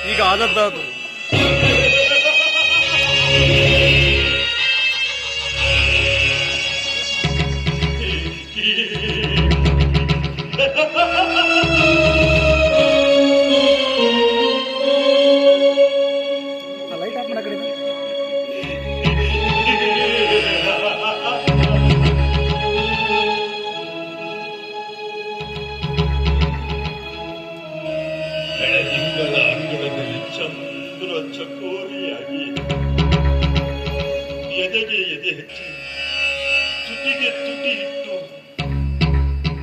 ಈಗ ಆದದ್ದು light off ಮಾಡ ಕಡೆ ಬೆಳದಿಂಗಳ ಅಂಗಳದಲ್ಲಿ ಚಂದ್ರ ಚಕೋರಿಯಾಗಿ ಎದೆಗೆ ಎದೆ ಹಚ್ಚಿ ತುಟಿಗೆ ತುಟಿ ಇಟ್ಟು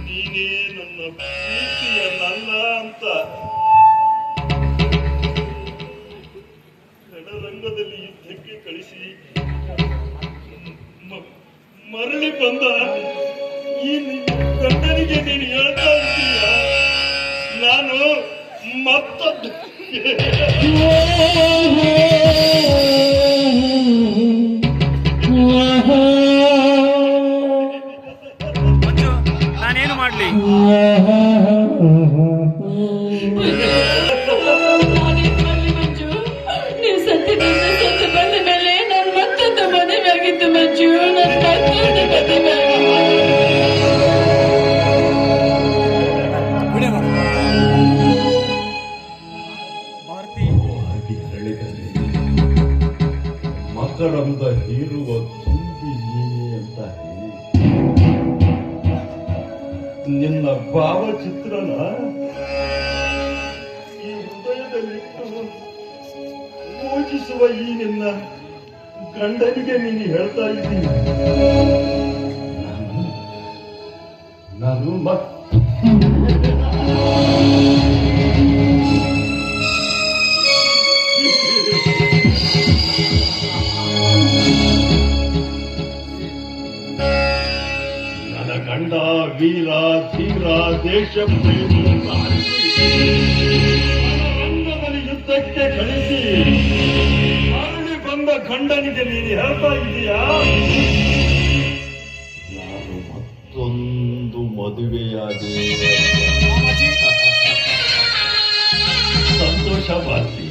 ನೀನೇ ನನ್ನ ಪ್ರೀತಿಯ ನನ್ನ ಅಂತ ರಣರಂಗದಲ್ಲಿ ಯುದ್ಧಕ್ಕೆ ಕಳಿಸಿ ಮರಳಿ ಬಂದ ಈ ಗಂಡನಿಗೆ ನೀನು ಹೇಳ್ತಾ ಇದ್ದೀಯ ನಾನು ಮತ್ತೊಂದು ನಾನೇನು ಮಾಡ್ಲಿ? ನೀವು ಸತ್ತು ಬಂದ ಮೇಲೆ ನಾನು ಮತ್ತೊಂದು ಮದುವೆ ಆಗಿತ್ತು ಮಂಜು. ನಾನು ಮತ್ತೊಂದು ಮದುವೆ ಮಕರಂದ ಹೀರುವ ತುಂಬಿ ನೀನೆ ಅಂತ ಹೇಳಿ ನಿನ್ನ ಭಾವಚಿತ್ರನ ಈ ಹೃದಯದಲ್ಲಿಟ್ಟು ಪೂಜಿಸುವ ಈ ನಿನ್ನ ಗಂಡನಿಗೆ ನೀನು ಹೇಳ್ತಾ ಇದ್ದೀನಿ ನಾನು ನನ್ನ ಗಂಡ ವೀರ ಧೀರ ದೇಶ ಪ್ರೇಮಿ ರಂಗದಲ್ಲಿ ಯುದ್ಧಕ್ಕೆ ಕಳಿಸಿ ಮರಳಿ ಬಂದ ಗಂಡನಿಗೆ ನೀನು ಹೇಳ್ತಾ ಇದೀಯಾ ನಾನು ಮತ್ತೊಂದು ಮದುವೆಯಾದೆ. ಸಂತೋಷ ಭಾರತಿ,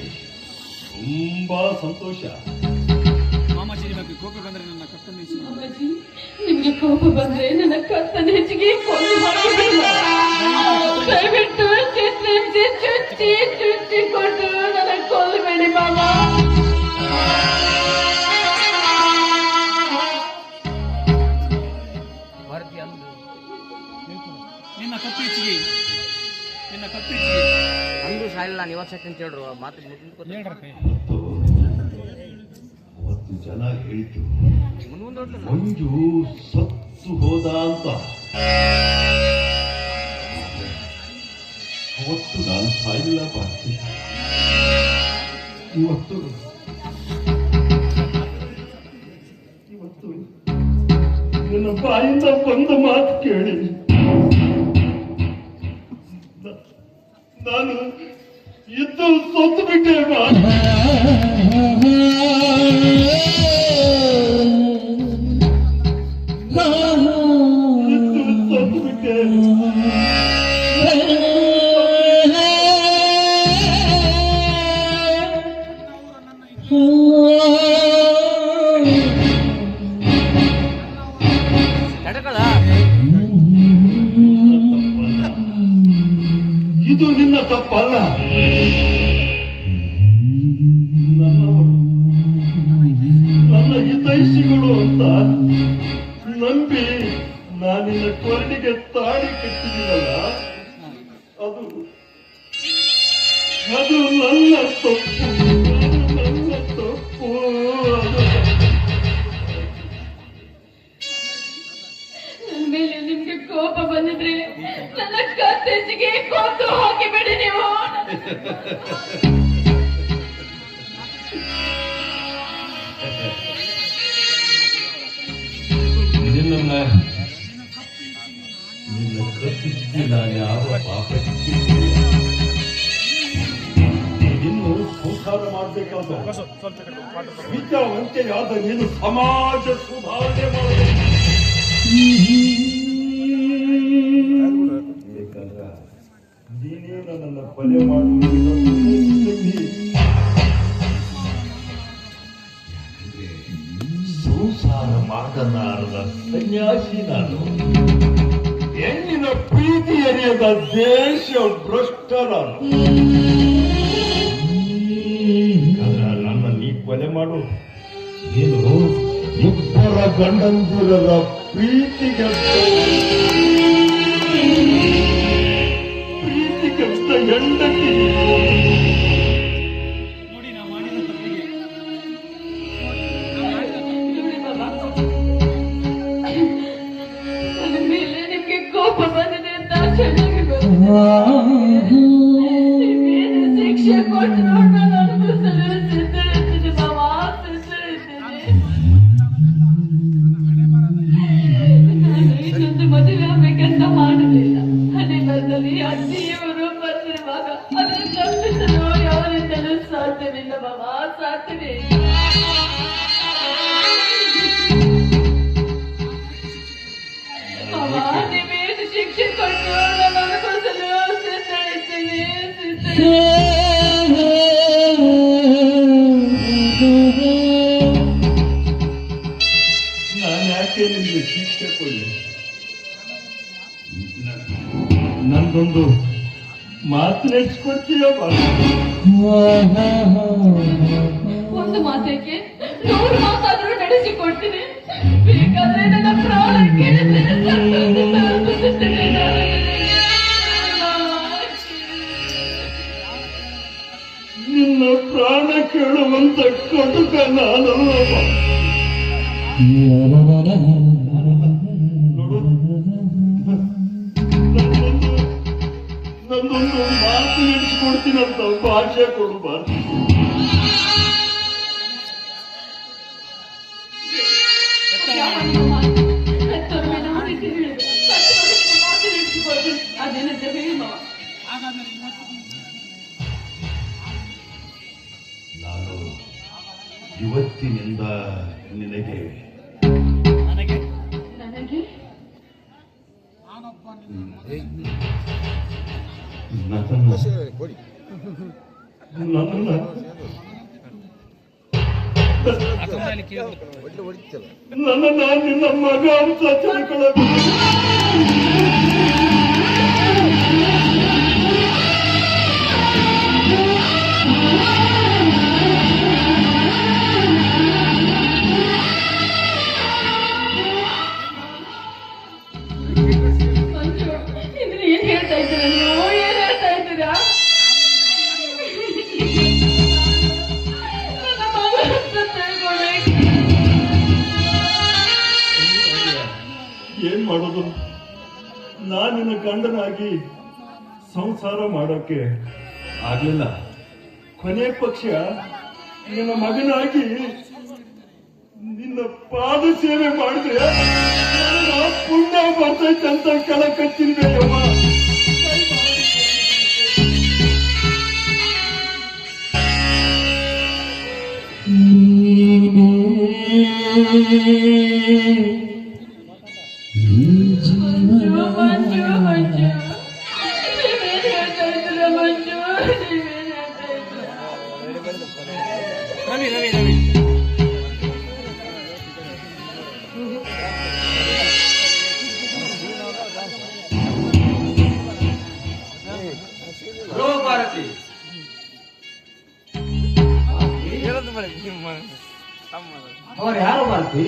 ತುಂಬಾ ಸಂತೋಷ. ಮಾಮಾಜಿ ನಿಮಗೆ ಕೋಪ ಬಂದ್ರೆ ನನ್ನ ಕತ್ತನ್ನು ಅಮ್ಮಾಜಿ, ನಿಮ್ಗೆ ಕೋಪ ಬಂದ್ರೆ ನನ್ನ ಕತ್ತನ್ನು ಹೆಚ್ಚಿಗೆ ಕೊಂಡು ಹಾಕಿಬಿಡಿ. ದಯವಿಟ್ಟು ಚುಚ್ಚಿ ಚುಚ್ಚಿ ಕೊಟ್ಟು ನನ್ನ ಕೊಲ್ಲಬೇಡಿ ಮಾಮ. ನಿನ್ನ ಕತ್ತು ಹೆಚ್ಚಿಗೆ ಅಂದು ಸಾಯಿಲ್ಲ ನಾನು ಇವತ್ತು ಸತ್ಯ ಅಂತ ಹೇಳ್ರು ಮಾತು ಹೇಳ್ರಪ್ಪ. ಅವತ್ತು ಜನ ಹೇಳಿದ್ರು ಮಂಜು ಸತ್ತು ಹೋದ ಅಂತ. ಅವತ್ತು ನಾನು ಸಾಯಿಲ್ಲ ಪಾರ್ಟಿ. ಇವತ್ತು ನನ್ನ ಬಾಯಿಂದ ಬಂದ ಮಾತು ಕೇಳಿ ನಾನು ಇದ್ದು ಸತ್ತು ಬಿಟ್ಟೆ ಸತ್ತು ಬಿಟ್ಟೆ. ಇದು ನಿನ್ನ ತಪ್ಪಲ್ಲ. ನನ್ನ ಹಿತೈಷಿಗಳು ಅಂತ ನಂಬಿ ನಾನಿನ್ನ ಕೊರಡಿಗೆ ತಾಳಿ ಕಟ್ಟಿದ್ದೀನಲ್ಲ, ಅದು ನನ್ನ ತಪ್ಪು. ನನ್ನ ತಪ್ಪು ನನ್ನ ಮೇಲೆ ನಿಮ್ಗೆ ಕೋಪ ಬಂದಿದ್ರೆ ನನ್ನ ಕತ್ತೆಜಿಗೆ ಕೊಂದು ಹಾಕಿಬಿಡಿ ನೀವು. ನಿನ್ನ ಕತ್ತಿಸಿ ನಾನು ಯಾವ ಪಾಪಕ್ಕೆ ನೀನು ಸಂಸಾರ ಮಾಡಬೇಕಾದ ವಿದ್ಯಾವಂತೆಯಾದ ನೀನು ಸಮಾಜ ಸುಧಾರಣೆ ಮಾಡಬೇಕು. ಬೇಕಾದ್ರೆ ನೀನೇ ನನ್ನನ್ನು ಕೊಲೆ ಸಂಸಾರ ಮಾಡಲಾರದ ಸನ್ಯಾಸಿ ನಾನು. ಹೆಣ್ಣಿನ ಪ್ರೀತಿ ಎರೆಯದ ದೇಶ ಭ್ರಷ್ಟ ನಾನು. ನನ್ನ ನೀ ಕೊಲೆ ಮಾಡು. ನೀನು ಇಬ್ಬರ ಗಂಡಂದಿರರ ಪ್ರೀತಿಗೆ ಹೆಂಡತಿ. ನೋಡಿ ನಾವು ಮಾಡಿದ ತಪ್ಪಿಗೆ ನೋಡಿ ಬಾಬಾ, ನನ್ನ ಮೇಲೆ ನಿಮ್ಗೆ ಕೋಪ ಬಂದಿದೆ ಅಂತ ಚೆನ್ನಾಗಿ ಗೊತ್ತು. ನೀವೇನು ಶಿಕ್ಷೆ ಕೊಟ್ಟರು ನಾನು ಅನುಭವಿಸಲು ಸಿದ್ಧರಿದ್ದೀನಿ ಬಾಬಾ, ಸಿದ್ಧರಿದ್ದೀನಿ. ನಾನು ಇನ್ನೊಂದು ಮದುವೆ ಆಗ್ಬೇಕಂತ ಮಾಡಲಿಲ್ಲ. ಹಣೆಬರದಲ್ಲಿ ಅಜ್ಜಿಯವರು ಬಂದಿರುವಾಗ ಅದನ್ನು ತಪ್ಪಿಸಲು ಯಾರಿಂದಲೂ ಸಾಧ್ಯವಿಲ್ಲ ಬಾಬಾ, ಸಾಧ್ಯವೇ ಇಲ್ಲ. ಬಾಬಾ, ನೀವೇನು ಶಿಕ್ಷೆ ಕೊಟ್ಟು ನಾನು ಅನುಭವಿಸಲು ಸಿದ್ಧರಿದ್ದೀನಿ, ನಾನು ಯಾಕೆ ನಿಮ್ಗೆ ಶಿಕ್ಷೆ ಕೊಡಲಿ? ನಂದೊಂದು ಮಾತು ನೆಚ್ಕೊಡ್ತೀಯ? ಒಂದು ಮಾತೇಕೆ 100 ಮಾತಾದ್ರೂ ನಡೆಸಿಕೊಡ್ತೀನಿ. ಬೇಕಾದ್ರೆ ನನ್ನ ಪ್ರಾಣ ನಿನ್ನ ಪ್ರಾಣ ಕೇಳುವಂತ ಕಟುಕ ನಾನಲ್ಲ. ನೋಡು, ನಂದೊಂದು ಮಾತು ನೆನೆಸ್ಕೊಡ್ತೀನಂತ ಭಾಷೆ ಕೊಡಬಾರ್ದು. ಅದೇನಂತ ಹೇಳಿ ಮಾವ. ಹಾಗಾದ್ರೆ ಇವತ್ತು ನಾನು ಇವತ್ತಿನಿಂದ ನಿನಗೆ ನನಗೆ ನನಗೆ ನಾನೊಬ್ಬ ನನ್ನ ನಿನ್ನ ಮಗ ಅಂತ ತಿಳ್ಕೊಳ್ಳೋದು. ಏನ್ ಹೇಳ್ತಾ ಇದ್ದೀರಾ ನೀವು? ಏನ್ ಹೇಳ್ತಾ ಇದ್ದೀರಾ? ನನ್ನ ಮಗ ಅಂತ ತಿಳ್ಕೊಳ್ಳಿ. ಏನ್ ಮಾಡೋದು? ನಾನಿನ ಗಂಡನಾಗಿ ಸಂಸಾರ ಮಾಡೋಕೆ ಆಗ್ಲಿಲ್ಲ. ಕೊನೆ ಪಕ್ಷ ನಿನ್ನ ಮಗನಾಗಿ ನಿನ್ನ ಪಾದ ಸೇವೆ ಮಾಡಿದ್ರೆ ನನಗೆ ಪುಣ್ಯ ಬರ್ತೈತೆ ಅಂತ ಕೆಳಕತ್ತಿರ್ಬೇಕಮ್ಮ. ಮಂಜು, ಮಂಜು, ನೀವೇನ್ ಹೇಳ್ತಾ ಇದ್ದೀರಾ ಮಂಜು? ನೀವೇನ್ ಹೇಳ್ತಾ ಇದ್ದೀರಾ? ರವಿ ರವಿ ರವಿ ಭಾರತಿ ಅವ್ರು ಯಾರು ಭಾರತಿ?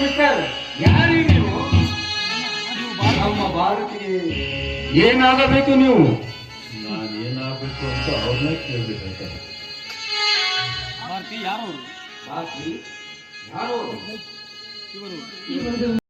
ಮಿಸ್ಟರ್, ಯಾರೀ ನೀವು? ನಮ್ಮ ಭಾರತಿಗೆ ಏನಾಗಬೇಕು ನೀವು? ನಾನೇನಾಗಬೇಕು ಅಂತ ಅವ್ರನ್ನ ಕೇಳ್ಬೇಕಂತ. ಭಾರತಿ ಯಾರು? ಭಾರತಿ ಯಾರು? ಇವರು